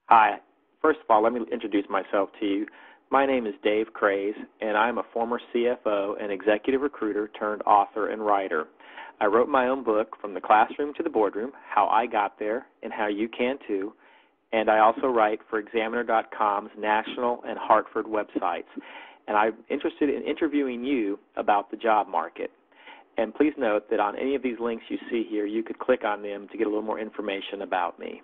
Hi. First of all, let me introduce myself to you. My name is Dave Crays, and I'm a former CFO and executive recruiter turned author and writer. I wrote my own book, From the Classroom to the Boardroom, How I Got There and How You Can Too, and I also write for Examiner.com's national and Hartford websites. And I'm interested in interviewing you about the job market. And please note that on any of these links you see here, you could click on them to get a little more information about me.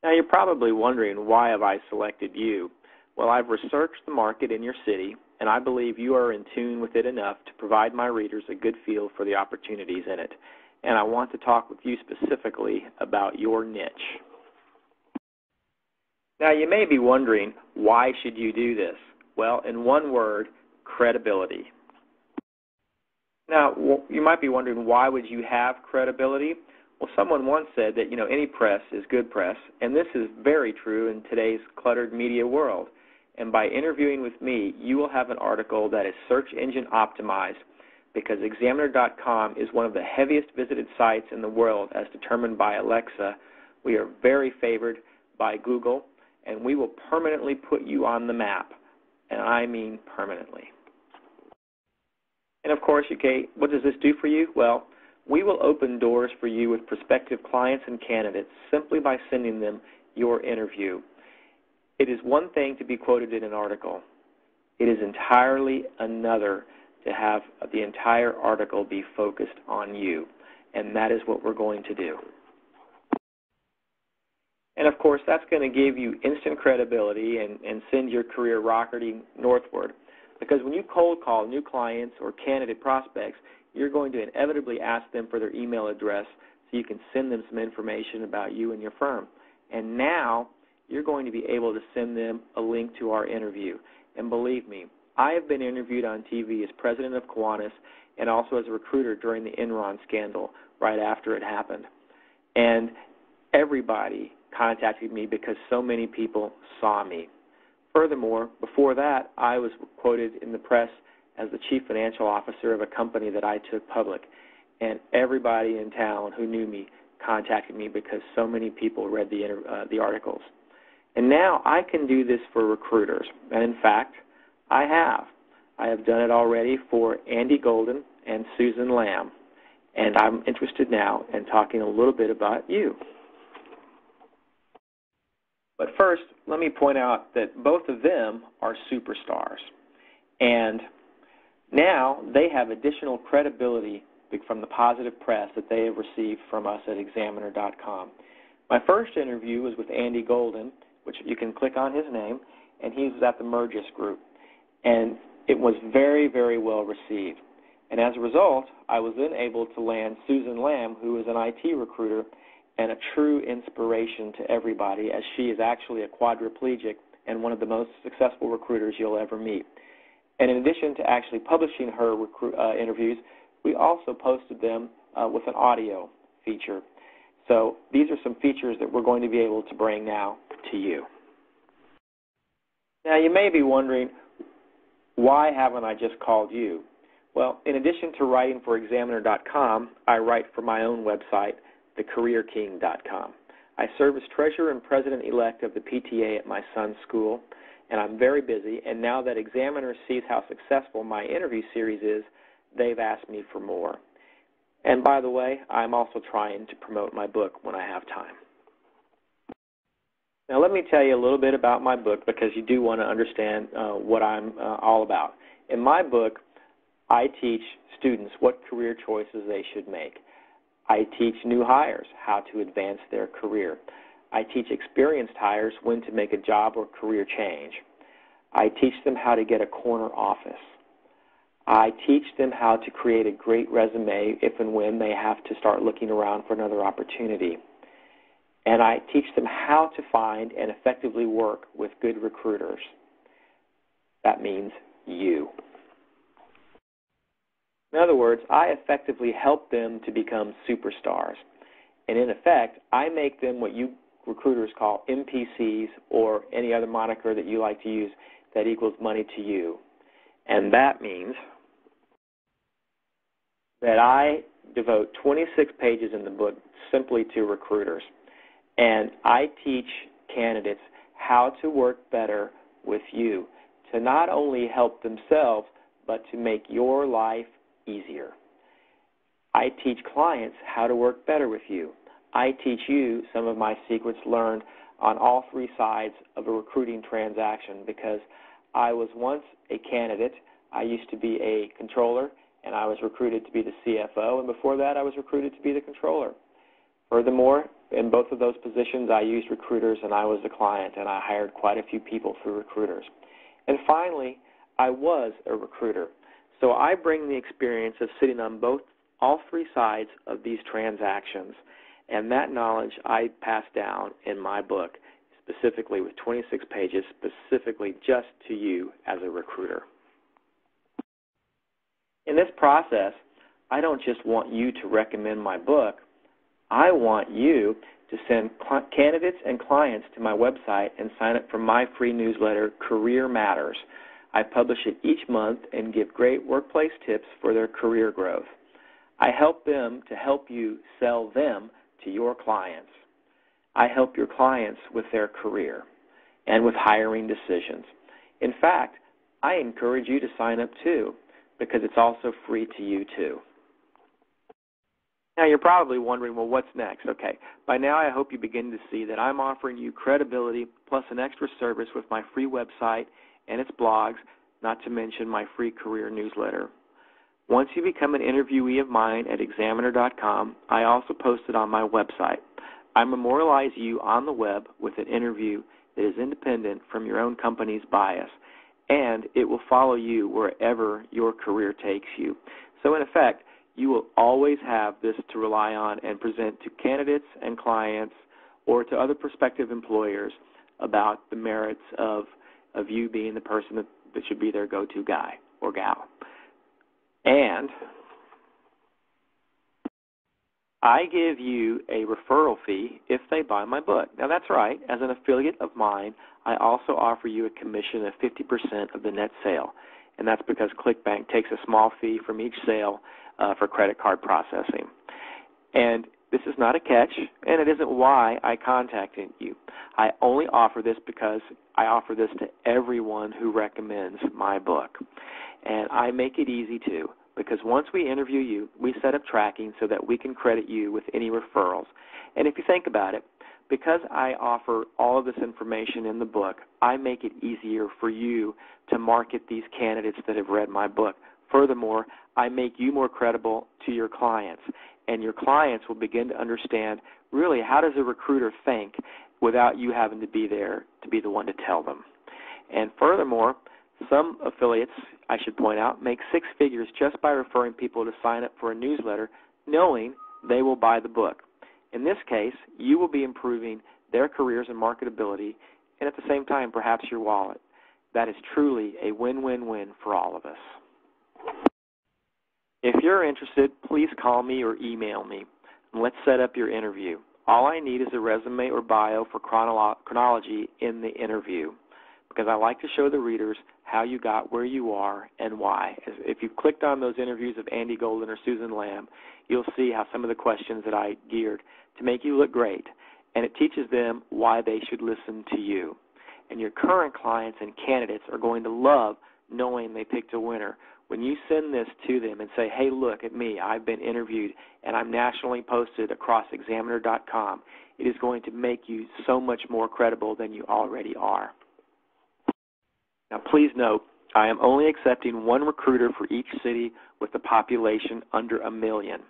Now, you're probably wondering, why have I selected you? Well, I've researched the market in your city, and I believe you are in tune with it enough to provide my readers a good feel for the opportunities in it. And I want to talk with you specifically about your niche. Now, you may be wondering, why should you do this? Well, in one word, credibility. Now, you might be wondering, why would you have credibility? Well, someone once said that, any press is good press, and this is very true in today's cluttered media world. And by interviewing with me, you will have an article that is search engine optimized, because Examiner.com is one of the heaviest visited sites in the world as determined by Alexa. We are very favored by Google, and we will permanently put you on the map, and I mean permanently. And of course, okay, what does this do for you? Well, we will open doors for you with prospective clients and candidates simply by sending them your interview. It is one thing to be quoted in an article. It is entirely another to have the entire article be focused on you, and that is what we're going to do. And of course, that's going to give you instant credibility and send your career rocketing northward, because when you cold call new clients or candidate prospects, you're going to inevitably ask them for their email address so you can send them some information about you and your firm. And now you're going to be able to send them a link to our interview. And believe me, I have been interviewed on TV as president of Kiwanis and also as a recruiter during the Enron scandal right after it happened. And everybody contacted me because so many people saw me. Furthermore, before that, I was quoted in the press as the chief financial officer of a company that I took public. And everybody in town who knew me contacted me because so many people read the articles. And now I can do this for recruiters. And in fact, I have. I have done it already for Andy Golden and Susan Lamb. And I'm interested now in talking a little bit about you. But first, let me point out that both of them are superstars. And now they have additional credibility from the positive press that they have received from us at Examiner.com. My first interview was with Andy Golden, which you can click on his name, and he was at the Mergis Group. And it was very, very well received. And as a result, I was then able to land Susan Lamb, who is an IT recruiter and a true inspiration to everybody, as she is actually a quadriplegic and one of the most successful recruiters you'll ever meet. And in addition to actually publishing her interviews, we also posted them with an audio feature. So these are some features that we're going to be able to bring now to you. Now, you may be wondering, why haven't I just called you? Well, in addition to writing for Examiner.com, I write for my own website, thecareerking.com. I serve as treasurer and president-elect of the PTA at my son's school, and I'm very busy, and now that Examiner sees how successful my interview series is, they've asked me for more. And by the way, I'm also trying to promote my book when I have time. Now let me tell you a little bit about my book, because you do want to understand what I'm all about. In my book, I teach students what career choices they should make. I teach new hires how to advance their career. I teach experienced hires when to make a job or career change. I teach them how to get a corner office. I teach them how to create a great resume if and when they have to start looking around for another opportunity. And I teach them how to find and effectively work with good recruiters. That means you. In other words, I effectively help them to become superstars. And in effect, I make them what you recruiters call MPCs, or any other moniker that you like to use that equals money to you. And that means that I devote 26 pages in the book simply to recruiters. And I teach candidates how to work better with you, to not only help themselves, but to make your life easier. I teach clients how to work better with you. I teach you some of my secrets learned on all three sides of a recruiting transaction, because I was once a candidate. I used to be a controller, and I was recruited to be the CFO, and before that I was recruited to be the controller. Furthermore, in both of those positions, I used recruiters and I was the client, and I hired quite a few people through recruiters. And finally, I was a recruiter. So I bring the experience of sitting on all three sides of these transactions, and that knowledge I pass down in my book, specifically with 26 pages, specifically just to you as a recruiter. In this process, I don't just want you to recommend my book. I want you to send candidates and clients to my website and sign up for my free newsletter, Career Matters. I publish it each month and give great workplace tips for their career growth. I help them to help you sell them to your clients. I help your clients with their career and with hiring decisions. In fact, I encourage you to sign up too, because it's also free to you too. Now, you're probably wondering, well, what's next? Okay, by now I hope you begin to see that I'm offering you credibility plus an extra service with my free website and its blogs, not to mention my free career newsletter. Once you become an interviewee of mine at examiner.com, I also post it on my website. I memorialize you on the web with an interview that is independent from your own company's bias, and it will follow you wherever your career takes you. So in effect, you will always have this to rely on and present to candidates and clients or to other prospective employers about the merits of you being the person that should be their go-to guy or gal. And I give you a referral fee if they buy my book. Now, that's right. As an affiliate of mine, I also offer you a commission of 50% of the net sale, and that's because ClickBank takes a small fee from each sale for credit card processing. And this is not a catch, and it isn't why I contacted you. I only offer this because I offer this to everyone who recommends my book. And I make it easy, too, because once we interview you, we set up tracking so that we can credit you with any referrals. And if you think about it, because I offer all of this information in the book, I make it easier for you to market these candidates that have read my book. Furthermore, I make you more credible to your clients, and your clients will begin to understand, really, how does a recruiter think without you having to be there to be the one to tell them. And furthermore, some affiliates, I should point out, make six figures just by referring people to sign up for a newsletter, knowing they will buy the book. In this case, you will be improving their careers and marketability, and at the same time, perhaps your wallet. That is truly a win-win-win for all of us. If you're interested, please call me or email me, and let's set up your interview. All I need is a resume or bio for chronology in the interview, because I like to show the readers how you got where you are and why. If you've clicked on those interviews of Andy Golden or Susan Lamb, you'll see how some of the questions that I geared to make you look great, and it teaches them why they should listen to you. And your current clients and candidates are going to love knowing they picked a winner. When you send this to them and say, hey, look at me, I've been interviewed, and I'm nationally posted across examiner.com, it is going to make you so much more credible than you already are. Now, please note, I am only accepting one recruiter for each city with a population under 1 million.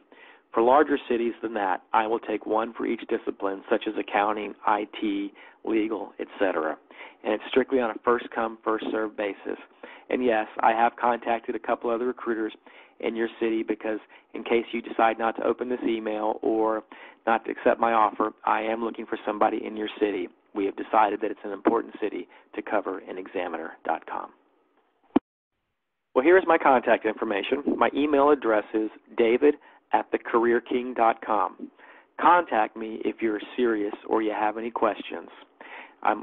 For larger cities than that, I will take one for each discipline, such as accounting, IT, legal, etc. And it's strictly on a first-come, first-served basis. And yes, I have contacted a couple other recruiters in your city because in case you decide not to open this email or not to accept my offer, I am looking for somebody in your city. We have decided that it's an important city to cover in examiner.com. Well, here's my contact information. My email address is david@thecareerking.com. Contact me if you're serious or you have any questions. I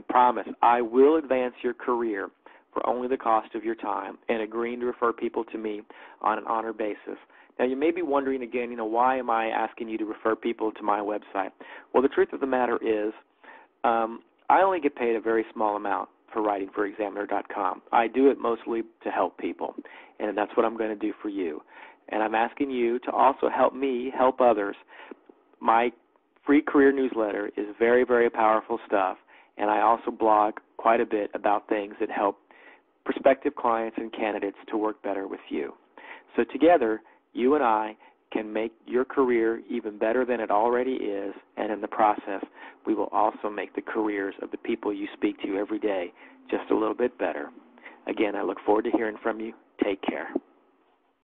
promise I will advance your career for only the cost of your time and agreeing to refer people to me on an honor basis. Now, you may be wondering again, why am I asking you to refer people to my website? Well, the truth of the matter is I only get paid a very small amount for writing for Examiner.com. I do it mostly to help people, and that's what I'm going to do for you. And I'm asking you to also help me help others. My free career newsletter is very, very powerful stuff, and I also blog quite a bit about things that help prospective clients and candidates to work better with you. So together, you and I can make your career even better than it already is, and in the process, we will also make the careers of the people you speak to every day just a little bit better. Again, I look forward to hearing from you. Take care.